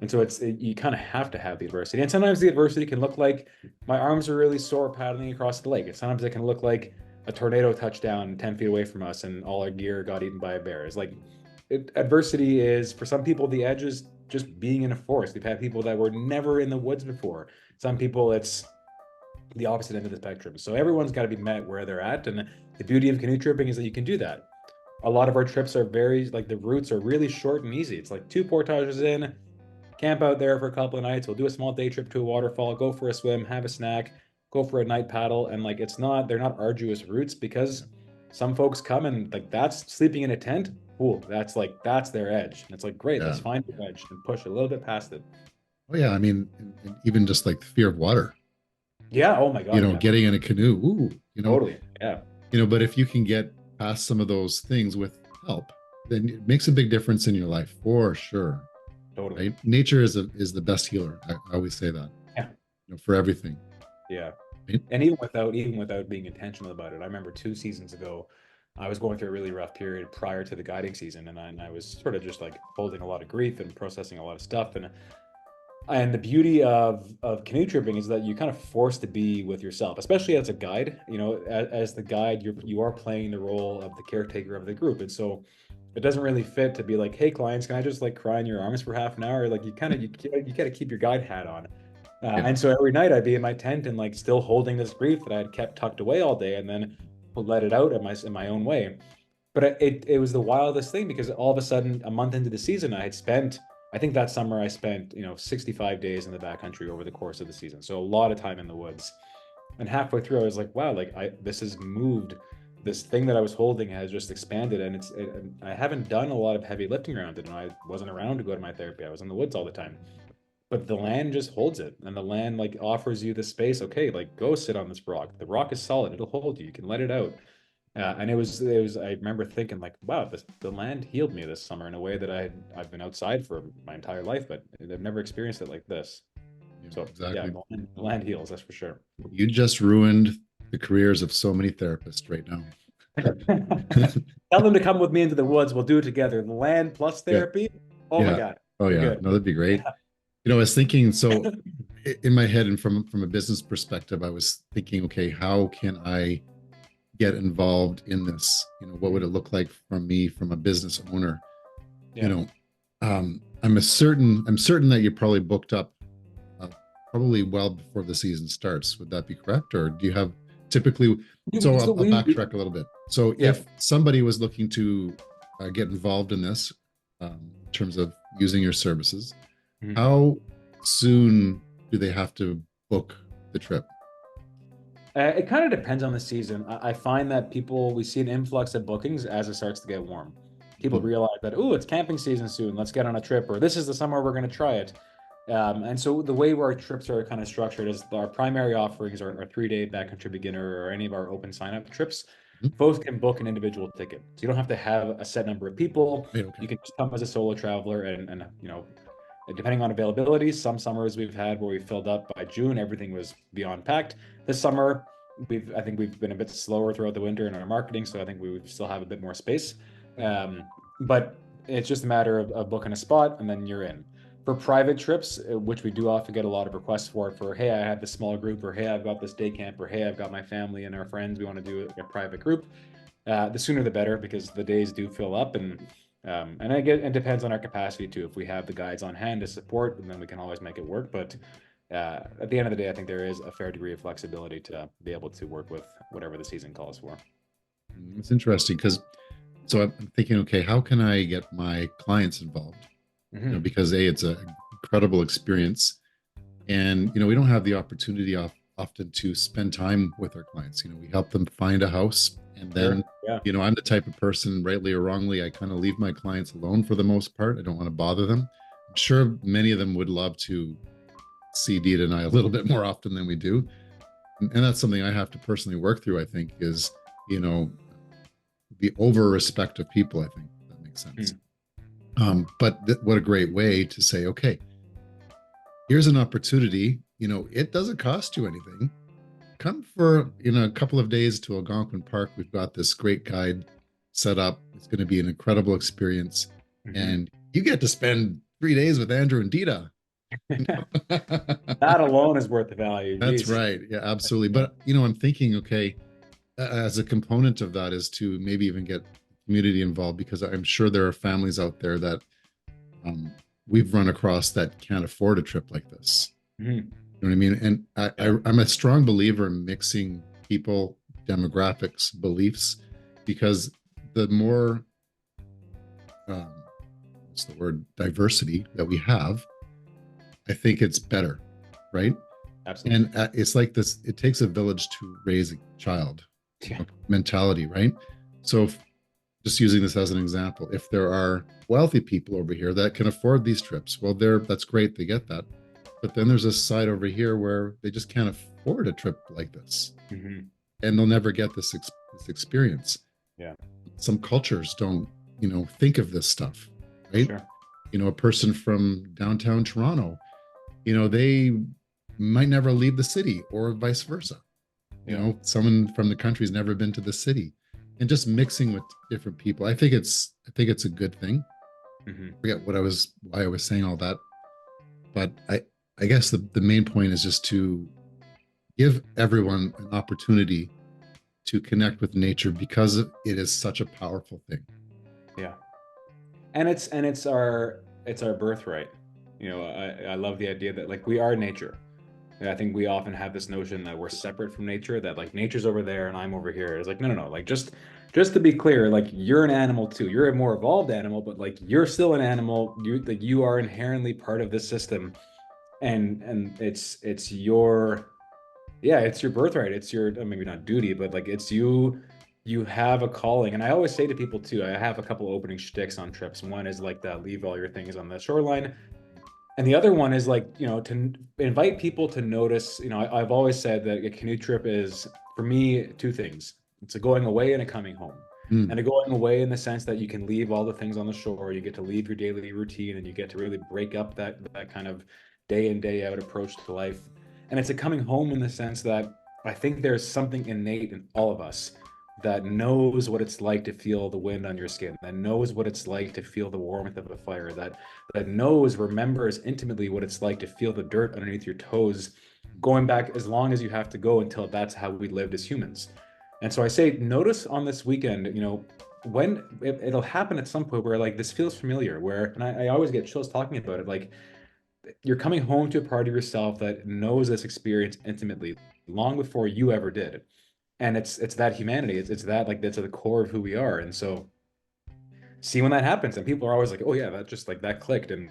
And so you kind of have to have the adversity. And sometimes the adversity can look like my arms are really sore paddling across the lake. And sometimes it can look like a tornado touchdown 10 feet away from us and all our gear got eaten by a bear. It's like adversity is for some people, the edge is just being in a forest. We've had people that were never in the woods before. Some people, it's the opposite end of the spectrum. So everyone's got to be met where they're at. And the beauty of canoe tripping is that you can do that. A lot of our trips are very, like the routes are really short and easy. It's like two portages in, camp out there for a couple of nights. We'll do a small day trip to a waterfall, go for a swim, have a snack, go for a night paddle. And like, they're not arduous routes because some folks come and like, that's sleeping in a tent. Cool. That's their edge. And it's like, great, yeah. let's find your edge and push a little bit past it. Oh yeah, I mean, and even just like the fear of water, Yeah. Oh my you God. know, Yeah. getting in a canoe, ooh, Totally. Yeah. you know, but if you can get past some of those things with help, then it makes a big difference in your life for sure. Totally. Right? Nature is the best healer. I always say that, Yeah. you know, for everything. Yeah. Right? And even without being intentional about it, I remember 2 seasons ago, I was going through a really rough period prior to the guiding season, and I was sort of just like holding a lot of grief and processing a lot of stuff. And the beauty of canoe tripping is that you kind of forced to be with yourself, especially as a guide. You know, as the guide, you are playing the role of the caretaker of the group, and so it doesn't really fit to be like, hey, clients, can I just like cry in your arms for half an hour? Like you kind of you got to keep your guide hat on. Yeah. And so every night I'd be in my tent and like still holding this grief that I had kept tucked away all day, and then would let it out in my own way. But it was the wildest thing because all of a sudden, a month into the season, I think that summer I spent, 65 days in the backcountry over the course of the season. So a lot of time in the woods. And halfway through, I was like, wow, like this has moved. This thing that I was holding has just expanded, and I haven't done a lot of heavy lifting around it, and I wasn't around to go to my therapy. I was in the woods all the time. But the land just holds it, and the land like offers you the space. Okay, like go sit on this rock. The rock is solid; it'll hold you. You can let it out. And it was. I remember thinking like, wow, the land healed me this summer in a way that I've been outside for my entire life, but I've never experienced it like this. Yeah, So yeah, exactly. the land heals, that's for sure. You just ruined the careers of so many therapists right now. Tell them to come with me into the woods. We'll do it together. The land plus Yeah. therapy. Oh my Yeah. God, Oh we're yeah. good. No, that'd be great. I was thinking, so in my head and from a business perspective, I was thinking, okay, how can I get involved in this? What would it look like from me, from a business owner? You Yeah. know, I'm certain that you're probably booked up, probably well before the season starts. Would that be correct, or do you have typically? So So I'll backtrack a little bit. So yeah. if somebody was looking to get involved in this, in terms of using your services, Mhm. how soon do they have to book the trip? It kind of depends on the season. I find that we see an influx of bookings as it starts to get warm. People Mhm. realize that, oh, it's camping season soon. Let's get on a trip, or this is the summer we're going to try it. And so the way our trips are kind of structured is our primary offerings are our 3 day backcountry beginner or any of our open sign up trips. Mhm. Folks can book an individual ticket. So you don't have to have a set number of people. Right, okay. You can just come as a solo traveler and depending on availability, some summers we've had where we filled up by June, everything was beyond packed. This summer, I think we've been a bit slower throughout the winter in our marketing, so I think we still have a bit more space. Um, but it's just a matter of booking a spot and then you're in. For private trips, which we do often get a lot of requests for, hey, I have this small group, or hey, I've got this day camp, or hey, I've got my family and our friends, we want to do a private group. The sooner the better because the days do fill up, and it depends on our capacity too. If we have the guides on hand to support, then we can always make it work. But at the end of the day, I think there is a fair degree of flexibility to be able to work with whatever the season calls for. It's interesting because so I'm thinking, okay, how can I get my clients involved? Hmm. Because it's an incredible experience, and we don't have the opportunity often to spend time with our clients. We help them find a house, and then Sure. Yeah. I'm the type of person, rightly or wrongly, I kind of leave my clients alone for the most part. I don't want to bother them. I'm sure many of them would love to see Deet and I a little bit more often than we do, and that's something I have to personally work through. I think is you know the over respect of people. I think that makes sense. Mm. But what a great way to say, okay, here's an opportunity. It doesn't cost you anything. Come for a couple of days to Algonquin Park. We've got this great guide set up. It's going to be an incredible experience, Hmm. and you get to spend 3 days with Andrew and Dita. That alone is worth the value. That's Jeez. right. Yeah, absolutely. Yeah. But I'm thinking, okay, as a component of that is to maybe even get community involved, because I'm sure there are families out there that um, we've run across that can't afford a trip like this. Mhm. You know what I mean? And Yeah. I'm a strong believer in mixing people, demographics, beliefs, because the more, um, what's the word, diversity that we have, I think it's better, right? Absolutely. And it's like this, it takes a village to raise a child, Yeah. mentality, right? So just using this as an example, if there are wealthy people over here that can afford these trips, well, that's great, they get that. But then there's a side over here where they just can't afford a trip like this, Hmm. and they'll never get this experience. Yeah. Some cultures don't, think of this stuff, right? Sure. A person from downtown Toronto, they might never leave the city, or vice versa. Yeah. Someone from the country's never been to the city, and just mixing with different people. I think it's a good thing. Hmm. I forget why I was saying all that, but I guess the main point is just to give everyone an opportunity to connect with nature, because it is such a powerful thing. Yeah. And it's our birthright. I love the idea that like we are nature. I think we often have this notion that we're separate from nature, that like nature's over there and I'm over here. It's like, no, no, no. Like just to be clear, like you're an animal too. You're a more evolved animal, but like you're still an animal. You are inherently part of this system. And it's your, yeah, it's your birthright. It's your, maybe not duty, but like it's you. You have a calling. And I always say to people too, I have a couple opening shticks on trips. One is like that, leave all your things on the shoreline. And the other one is like, to invite people to notice, I've always said that a canoe trip is, for me, two things. It's a going away and a coming home. Mm. And a going away in the sense that you can leave all the things on the shore, you get to leave your daily routine, and you get to really break up that kind of day in, day out approach to life. And it's a coming home in the sense that I think there's something innate in all of us that knows what it's like to feel the wind on your skin, that knows what it's like to feel the warmth of a fire, that knows, remembers intimately what it's like to feel the dirt underneath your toes, going back as long as you have to go until that's how we lived as humans. And so I say, notice on this weekend, when it'll happen at some point where like this feels familiar, where, and I always get chills talking about it, like you're coming home to a part of yourself that knows this experience intimately long before you ever did. And it's that humanity. It's that, like, that's at the core of who we are. And so see when that happens, and people are always like, oh yeah, that just like that clicked. And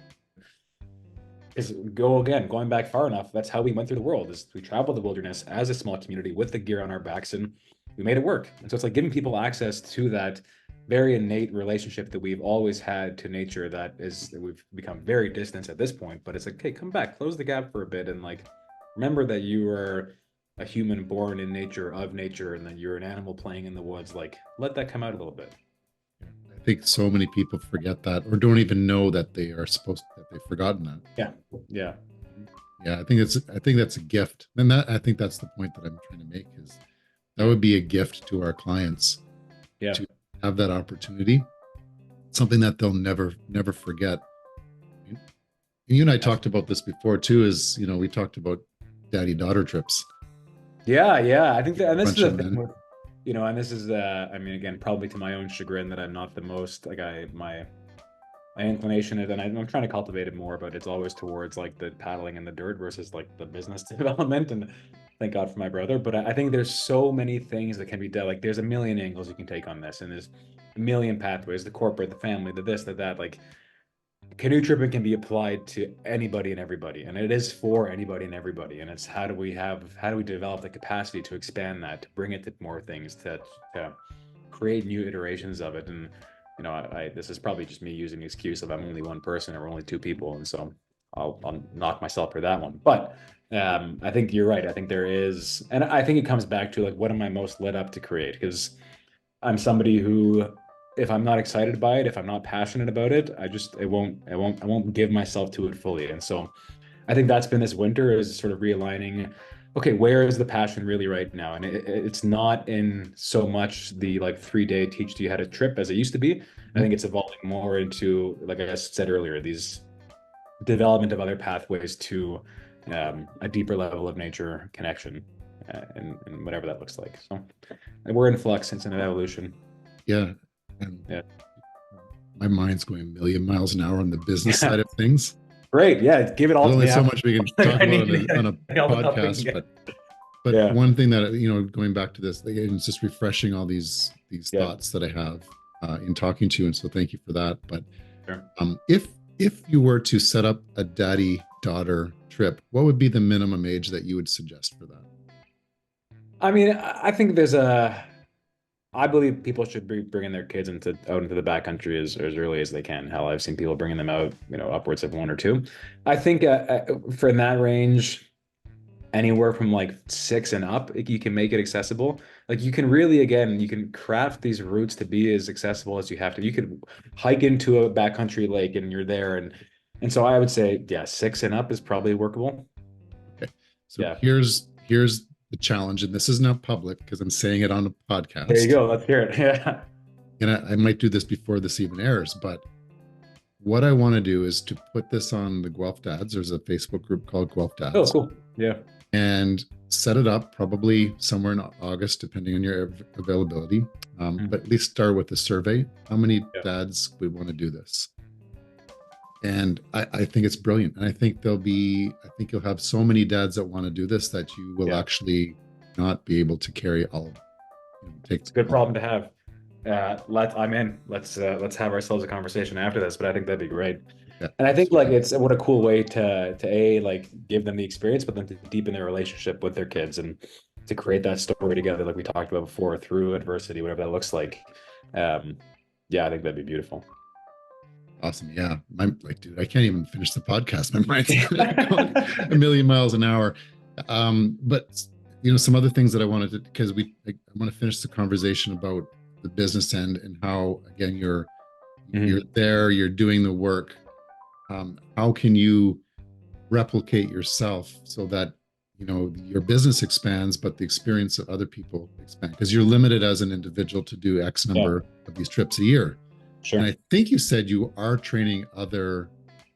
is go again, going back far enough, that's how we went through the world, is we traveled the wilderness as a small community with the gear on our backs, and we made it work. And so it's like giving people access to that very innate relationship that we've always had to nature, that we've become very distant at this point, but it's like, hey, come back, close the gap for a bit, and like remember that you are a human born in nature, of nature, and then you're an animal playing in the woods. Like, let that come out a little bit. I think so many people forget that, or don't even know that they are supposed that they've forgotten that. Yeah. Yeah, I think that's a gift. And I think that's the point that I'm trying to make, is that would be a gift to our clients to have that opportunity, something that they'll never forget. And you and I talked about this before too, is, we talked about daddy-daughter trips. Yeah. I think that, and this is the thing with, and this is, I mean, again, probably to my own chagrin, that I'm not the most, like, my inclination is, and I'm trying to cultivate it more, but it's always towards like the paddling in the dirt versus like the business development. And thank God for my brother. But I think there's so many things that can be done. Like, there's a million angles you can take on this, and there's a million pathways, the corporate, the family, the this, the that. Like, canoe tripping can be applied to anybody and everybody, and it is for anybody and everybody. And it's how do we develop the capacity to expand that, to bring it to more things, to create new iterations of it. And this is probably just me using the excuse of I'm only one person or only two people, and so I'll knock myself for that one. But I think you're right. I think there is, and I think it comes back to like, what am I most lit up to create? Because I'm somebody who, if I'm not excited by it, if I'm not passionate about it, I won't give myself to it fully. And so I think that's been this winter, is sort of realigning, okay, where is the passion really right now? And it's not in so much the like 3-day teach you how to trip as it used to be. I think it's evolving more into, like I said earlier, these development of other pathways to a deeper level of nature connection, and whatever that looks like. So we're in flux. It's an evolution. Yeah. And my mind's going a million miles an hour on the business side of things. Great. Yeah. Give it all to me. There's only so much we can talk about on a podcast, but one thing that, going back to this, again, it's just refreshing all these thoughts that I have in talking to you. And so thank you for that. But sure. If you were to set up a daddy-daughter trip, what would be the minimum age that you would suggest for that? I mean, I think I believe people should be bringing their kids out into the backcountry as early as they can. Hell, I've seen people bringing them out, upwards of 1 or 2. I think for in that range, anywhere from like 6 and up, you can make it accessible. Like, you can really, again, you can craft these routes to be as accessible as you have to. You could hike into a backcountry lake and you're there. And so I would say, yeah, 6 and up is probably workable. Okay. So here's the challenge, and this is not public because I'm saying it on a podcast. There you go. Let's hear it. Yeah. And I might do this before this even airs, but what I want to do is to put this on the Guelph Dads. There's a Facebook group called Guelph Dads. Oh, cool. Yeah. And set it up probably somewhere in August, depending on your availability. But at least start with a survey. How many dads would want to do this? And I think it's brilliant. And I think you'll have so many dads that want to do this that you will Yeah, actually not be able to carry all of them. Take it's a good all. problem to have. I'm in. Let's have ourselves a conversation after this, but I think that'd be great. Yeah. And I think like it's what a cool way to a like give them the experience, but then to deepen their relationship with their kids and to create that story together, like we talked about before, through adversity, whatever that looks like. Um, yeah, I think that'd be beautiful. Awesome. Yeah. Dude, I can't even finish the podcast. My mind's going a million miles an hour. But some other things that I wanted to, because I want to finish the conversation about the business end and how, again, you're Mhm. there, you're doing the work. How can you replicate yourself so that your business expands, but the experience of other people expand? Because you're limited as an individual to do X Yeah, number of these trips a year. And sure. I think you said you are training other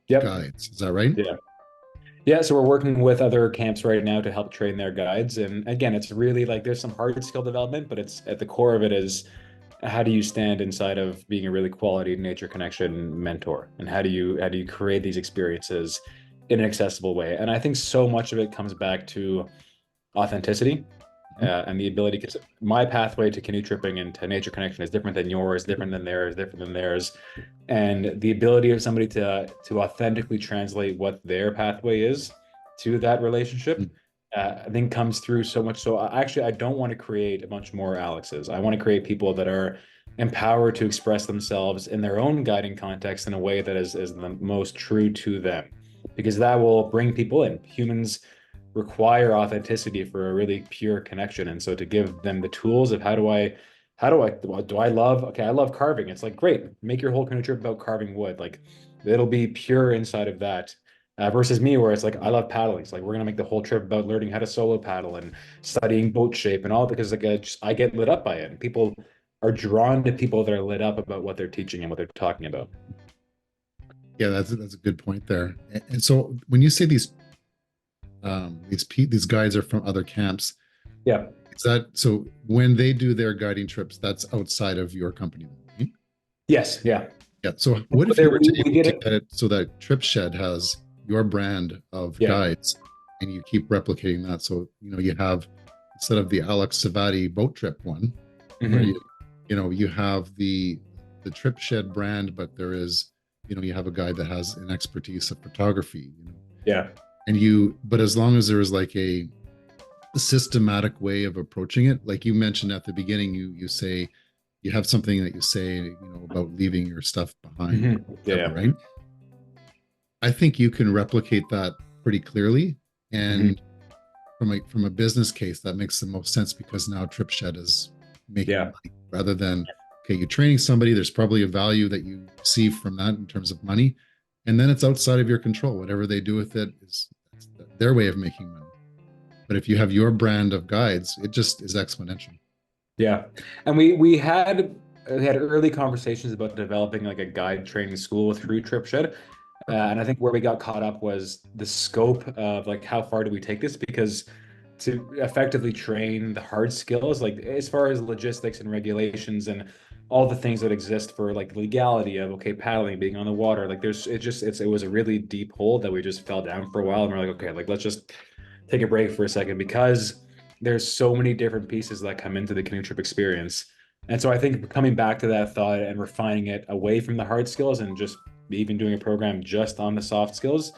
Yep. guides. Is that right? Yeah. Yeah, so we're working with other camps right now to help train their guides. And again, it's really like there's some hard skill development, but it's at the core of it is how do you stand inside of being a really quality nature connection mentor? And how do you create these experiences in an accessible way? And I think so much of it comes back to authenticity Mhm. and the ability, because my pathway to canoe tripping and to nature connection is different than yours, different than theirs, and the ability of somebody to authentically translate what their pathway is to that relationship, Mhm. I think comes through so much. So actually, I don't want to create a bunch more Alexes. I want to create people that are empowered to express themselves in their own guiding context in a way that is the most true to them, because that will bring people in. Humans require authenticity for a really pure connection. And so to give them the tools of do I love, okay, I love carving. It's like, great, make your whole canoe trip about carving wood. Like it'll be pure inside of that. Versus me, where it's like, I love paddling. It's like, we're going to make the whole trip about learning how to solo paddle and studying boat shape and all, because like, I get lit up by it. And people are drawn to people that are lit up about what they're teaching and what they're talking about. Yeah, that's a good point there. And so when you say these guides are from other camps, Yeah. is that so when they do their guiding trips, that's outside of your company, right? Yes. Yeah. Yeah. So what But if you there, were to we able get to it. get it so that TripShed has your brand of Yeah. guides and you keep replicating that? So, you have instead of the Alex Savatti boat trip one, where Mhm. you have the TripShed brand, but there is, you have a guy that has an expertise of photography, Yeah. but as long as there is like a systematic way of approaching it, like you mentioned at the beginning, you say you have something that you say, about leaving your stuff behind, Mhm. Yeah. whatever, Yeah. right? I think you can replicate that pretty clearly. Mhm. And from a business case, that makes the most sense because now TripShed is making Yeah. money rather than, okay, you're training somebody. There's probably a value that you receive from that in terms of money, and then it's outside of your control. Whatever they do with it is that's their way of making money. But if you have your brand of guides, it just is exponential. Yeah. And we had early conversations about developing like a guide training school through TripShed. And I think where we got caught up was the scope of like how far do we take this? Because to effectively train the hard skills, like as far as logistics and regulations and all the things that exist for like legality of okay, paddling, being on the water, like it was a really deep hole that we just fell down for a while. And we're like, okay, like let's just take a break for a second because there's so many different pieces that come into the canoe trip experience. And so I think coming back to that thought and refining it away from the hard skills and just even doing a program just on the soft skills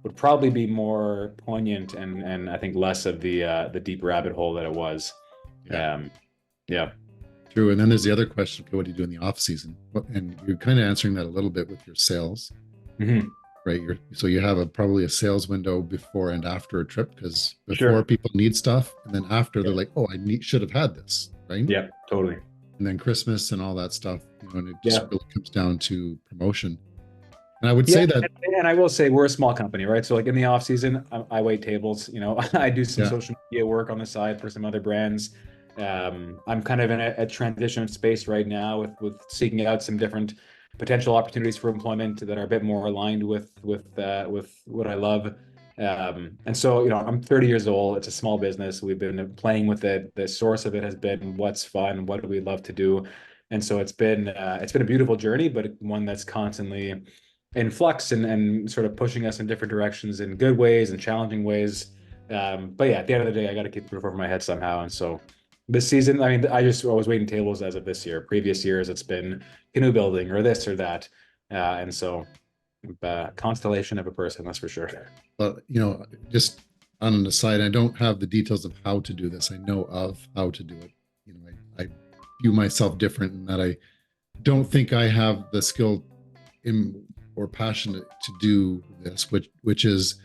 would probably be more poignant and I think less of the deep rabbit hole that it was. Yeah, Um, yeah. true. And then there's the other question: okay, what do you do in the off season? And you're kind of answering that a little bit with your sales, Hmm. right? So you have probably a sales window before and after a trip because before Sure. people need stuff, and then after they're Yeah. like, oh, should have had this, right? Yeah. Totally. And then Christmas and all that stuff, and it just Yeah. really comes down to promotion. And I would Yeah, say that, and I will say we're a small company, right? So like in the off season, I wait tables. I do some yeah, social media work on the side for some other brands. I'm kind of in a transition space right now with seeking out some different potential opportunities for employment that are a bit more aligned with what I love. And so I'm 30 years old. It's a small business. We've been playing with it. The source of it has been what's fun, what do we love to do, and so it's been a beautiful journey, but one that's constantly in flux and sort of pushing us in different directions in good ways and challenging ways. But yeah, at the end of the day, I got to keep the roof over my head somehow. And so this season, I mean, I was waiting tables as of this year. Previous years, it's been canoe building or this or that. And so constellation of a person, that's for sure. But, just on an aside, I don't have the details of how to do this. I know of how to do it. I view myself different in that I don't think I have the skill in or passionate to do this, which is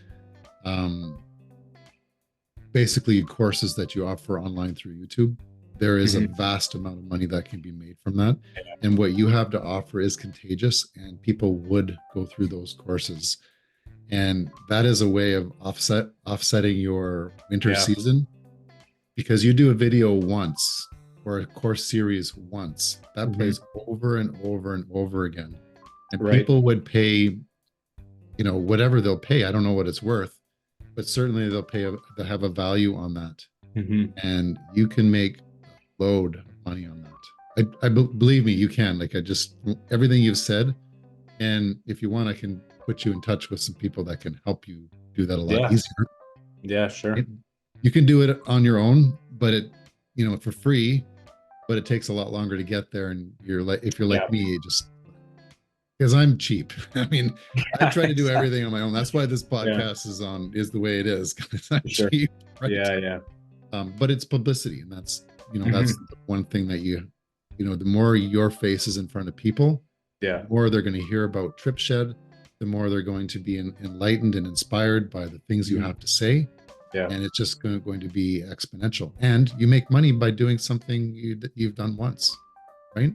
basically courses that you offer online through YouTube. There is a vast amount of money that can be made from that. And what you have to offer is contagious, and people would go through those courses. And that is a way of offsetting your winter season, because you do a video once or a course series once, that plays over and over and over again. And people would pay, whatever they'll pay. I don't know what it's worth, but certainly they'll have a value on that. And you can make a load of money on that. I believe me, you can. Everything you've said. And if you want, I can put you in touch with some people that can help you do that a lot easier. Yeah, sure. You can do it on your own, but for free, but it takes a lot longer to get there. And if you're like me, just because I'm cheap. I mean, I try to do everything on my own. That's why this podcast is the way it is, because I'm cheap. Right? Yeah. But it's publicity, and that's that's the one thing that the more your face is in front of people, the more they're going to hear about TripShed, the more they're going to be enlightened and inspired by the things you have to say. And it's just going to be exponential. And you make money by doing something you've done once, right?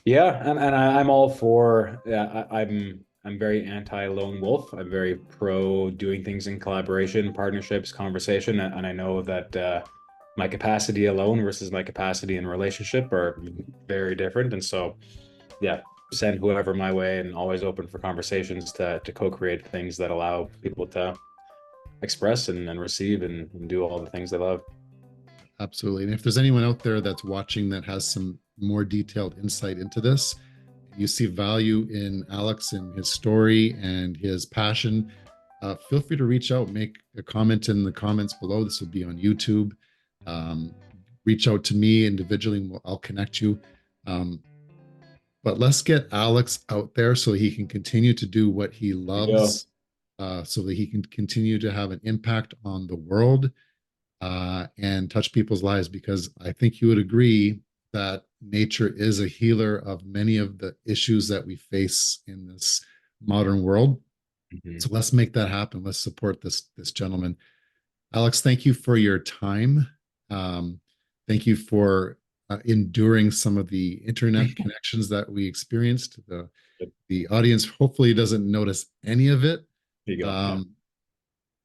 Yeah, and I'm all for. I'm very anti lone wolf. I'm very pro doing things in collaboration, partnerships, conversation, and I know that my capacity alone versus my capacity in relationship are very different. And so, send whoever my way, and always open for conversations to co-create things that allow people to express and receive and do all the things they love. Absolutely. And if there's anyone out there that's watching that has some more detailed insight into this, you see value in Alex and his story and his passion, feel free to reach out, make a comment in the comments below. This will be on YouTube. Reach out to me individually and I'll connect you. But let's get Alex out there so he can continue to do what he loves, so that he can continue to have an impact on the world and touch people's lives, because I think you would agree that nature is a healer of many of the issues that we face in this modern world. So let's make that happen. Let's support this gentleman. Alex, thank you for your time. Thank you for enduring some of the internet connections that we experienced. The audience hopefully doesn't notice any of it. There you go.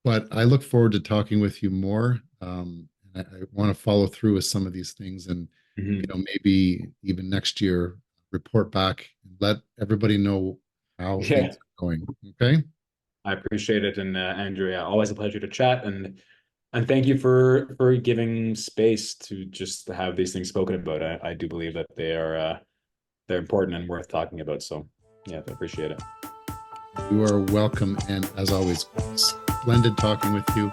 But I look forward to talking with you more. And I want to follow through with some of these things, and maybe even next year report back and let everybody know how things are going. Okay. I appreciate it, and Andrew, always a pleasure to chat, and thank you for giving space to just have these things spoken about. I do believe that they're important and worth talking about. So I appreciate it. You are welcome, and as always, splendid talking with you.